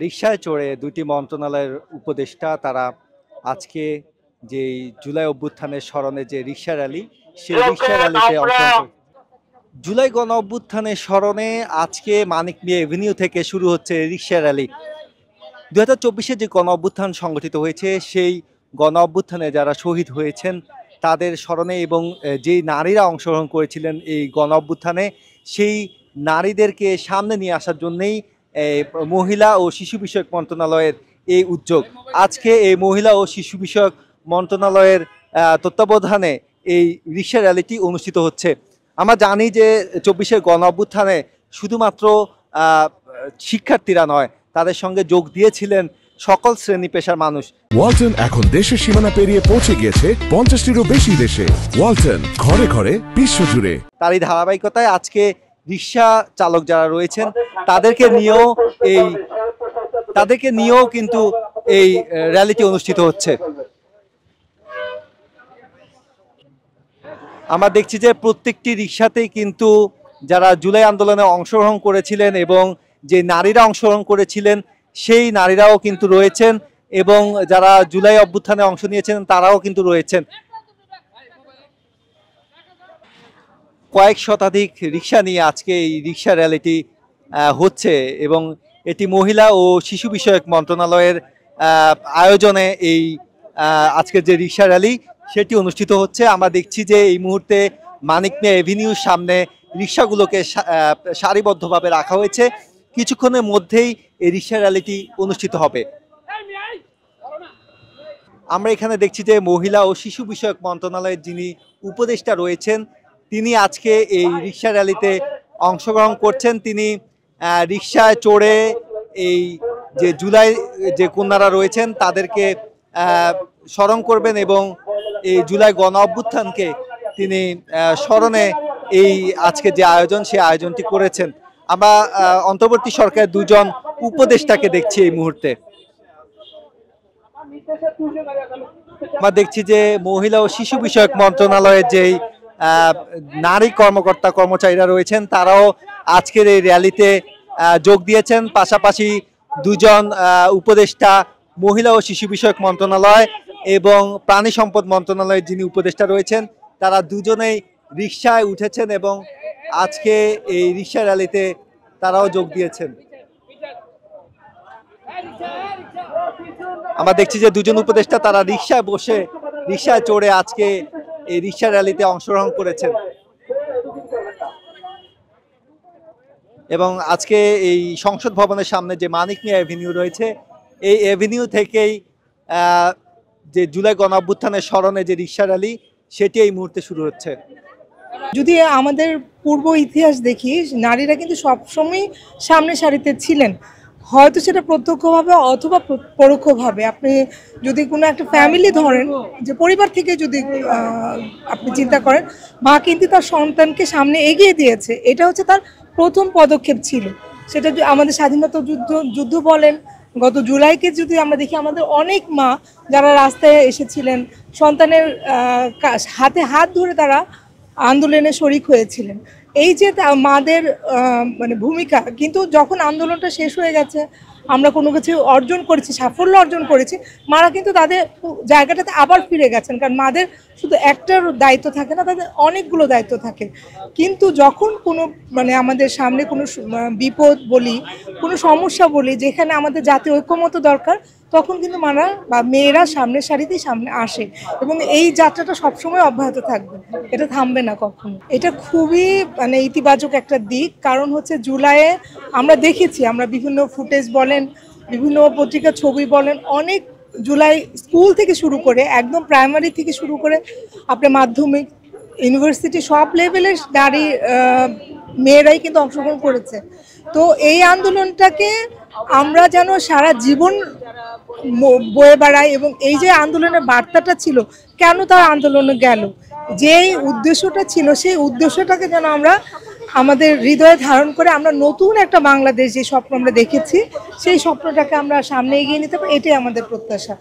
রিকশায় চড়ে দুটি মন্ত্রণালয়ের উপদেষ্টা তারা আজকে যে জুলাই অভ্যুত্থানের স্মরণে যে রিকশা র্যালি সেই রিকশা র্যালিতে অংশগ্রহণ জুলাই গণ অভ্যুত্থানের স্মরণে আজকে মানিক মিয়া এভিনিউ থেকে শুরু হচ্ছে রিকশা র্যালি। 2024-এ যে গণ অভ্যুত্থান সংগঠিত হয়েছে সেই গণ অভ্যুত্থানে যারা শহীদ হয়েছেন তাদের স্মরণে এবং যেই নারীরা অংশগ্রহণ করেছিলেন এই গণ অভ্যুত্থানে সেই নারীদেরকে সামনে নিয়ে আসার জন্যেই মহিলা ও শিশু বিষয়ক মন্ত্রণালয়ের এই উদ্যোগ। আজকে এই মহিলা ও শিশু বিষয়ক মন্ত্রণালয়ের তত্ত্বাবধানে এই রিকশা র্যালিটি অনুষ্ঠিত হচ্ছে। আমরা জানি যে 24-এর গণ অভ্যুত্থানে শুধুমাত্র শিক্ষার্থীরা নয়, তাদের সঙ্গে যোগ দিয়েছিলেন সকল শ্রেণী পেশার মানুষ। ওয়ালটন এখন দেশের সীমানা পেরিয়ে পৌঁছে গিয়েছে 50টিরও বেশি দেশে। ওয়ালটন, ঘরে ঘরে বিশ্বজুড়ে। তারই ধারাবাহিকতায় আজকে রিকশা চালক যারা রয়েছেন তাদেরকে নিয়েও কিন্তু এই র্যালিটি অনুষ্ঠিত হচ্ছে। আমরা দেখছি যে প্রত্যেকটি রিকশাতেই কিন্তু যারা জুলাই আন্দোলনে অংশগ্রহণ করেছিলেন এবং যে নারীরা অংশগ্রহণ করেছিলেন সেই নারীরাও কিন্তু রয়েছেন এবং যারা জুলাই অভ্যুত্থানে অংশ নিয়েছেন তারাও কিন্তু রয়েছেন। কয়েক শতাধিক রিকশা নিয়ে আজকে এই রিকশা র্যালিটি হচ্ছে এবং এটি মহিলা ও শিশু বিষয়ক মন্ত্রণালয়ের আয়োজনে এই আজকের যে রিকশা র্যালি সেটি অনুষ্ঠিত হচ্ছে। আমরা দেখছি যে এই মুহূর্তে মানিক মিয়া এভিনিউর সামনে রিকশাগুলোকে সারিবদ্ধভাবে রাখা হয়েছে। কিছুক্ষণের মধ্যেই এই রিকশা র্যালিটি অনুষ্ঠিত হবে। আমরা এখানে দেখছি যে মহিলা ও শিশু বিষয়ক মন্ত্রণালয়ের যিনি উপদেষ্টা রয়েছেন তিনি আজকে এই রিকশা র্যালিতে অংশগ্রহণ করছেন। তিনি রিকশায় চড়ে এই যে জুলাই যে কন্যারা রয়েছেন তাদেরকে স্মরণ করবেন এবং এই জুলাই গণ অভ্যুত্থানকে তিনি স্মরণে এই আজকে যে আয়োজন সেই আয়োজনটি করেছেন। আমরা অন্তর্বর্তী সরকারের দুজন উপদেষ্টাকে দেখছি এই মুহূর্তে। আমরা দেখছি যে মহিলা ও শিশু বিষয়ক মন্ত্রণালয়ের যেই নারী কর্মকর্তা কর্মচারীরা রয়েছেন তারাও আজকের এই র্যালিতে যোগ দিয়েছেন। পাশাপাশি দুজন উপদেষ্টা মহিলা ও শিশু বিষয়ক মন্ত্রণালয় এবং প্রাণী সম্পদ মন্ত্রণালয়ের যিনি উপদেষ্টা রয়েছেন তারা দুজনেই রিকশায় উঠেছেন এবং আজকে এই রিকশা র্যালিতে তারাও যোগ দিয়েছেন। আমরা দেখছি যে দুজন উপদেষ্টা তারা রিকশায় বসে রিকশায় চড়ে আজকে এই রিকশা র্যালিতে অংশগ্রহণ করেছেন এবং আজকে এই সংসদ ভবনের সামনে যে মানিক মিয়া এভিনিউ রয়েছে এই এভিনিউ থেকেই যে জুলাই গণ অভ্যুত্থানের স্মরণে যে রিকশা র্যালি সেটি এই মুহূর্তে শুরু হচ্ছে। যদি আমাদের পূর্ব ইতিহাস দেখি নারীরা কিন্তু সবসময় সামনে সারিতে ছিলেন, হয়তো সেটা প্রত্যক্ষভাবে অথবা পরোক্ষভাবে। আপনি যদি কোনো একটা ফ্যামিলি ধরেন, যে পরিবার থেকে যদি আপনি চিন্তা করেন, মা কিন্তু তার সন্তানকে সামনে এগিয়ে দিয়েছে, এটা হচ্ছে তার প্রথম পদক্ষেপ ছিল। সেটা আমাদের স্বাধীনতা যুদ্ধ বলেন, গত জুলাইকে যদি আমরা দেখি, আমাদের অনেক মা যারা রাস্তায় এসেছিলেন সন্তানের হাতে হাত ধরে তারা আন্দোলনে শরিক হয়েছিলেন। এই যে মাদের মানে ভূমিকা, কিন্তু যখন আন্দোলনটা শেষ হয়ে গেছে, আমরা কোনো কিছু অর্জন করেছি, সাফল্য অর্জন করেছি, মারা কিন্তু তাদের জায়গাটাতে আবার ফিরে গেছেন। কারণ মাদের শুধু একটার দায়িত্ব থাকে না, তাদের অনেকগুলো দায়িত্ব থাকে। কিন্তু যখন কোনো মানে আমাদের সামনে কোনো বিপদ বলি, কোনো সমস্যা বলি, যেখানে আমাদের জাতীয় ঐক্যমত্য দরকার, তখন কিন্তু মারা বা মেয়েরা সামনের সারিতেই সামনে আসে এবং এই যাত্রাটা সবসময় অব্যাহত থাকবে, এটা থামবে না কখনো। এটা খুবই মানে ইতিবাচক একটা দিক। কারণ হচ্ছে জুলাইয়ে আমরা দেখেছি, আমরা বিভিন্ন ফুটেজ বলেন, বিভিন্ন পত্রিকার ছবি বলেন, অনেক জুলাই স্কুল থেকে শুরু করে একদম প্রাইমারি থেকে শুরু করে আপনার মাধ্যমিক ইউনিভার্সিটি সব লেভেলের নারী মেয়েরাই কিন্তু অংশগ্রহণ করেছে। তো এই আন্দোলনটাকে আমরা যেন সারা জীবন বয়ে বেড়াই এবং এই যে আন্দোলনের বার্তাটা ছিল, কেন তার আন্দোলনে গেল, যে উদ্দেশ্যটা ছিল, সেই উদ্দেশ্যটাকে যেন আমরা আমাদের হৃদয়ে ধারণ করে আমরা নতুন একটা বাংলাদেশ যে স্বপ্ন আমরা দেখেছি সেই স্বপ্নটাকে আমরা সামনে এগিয়ে নিতে পারি, এটাই আমাদের প্রত্যাশা।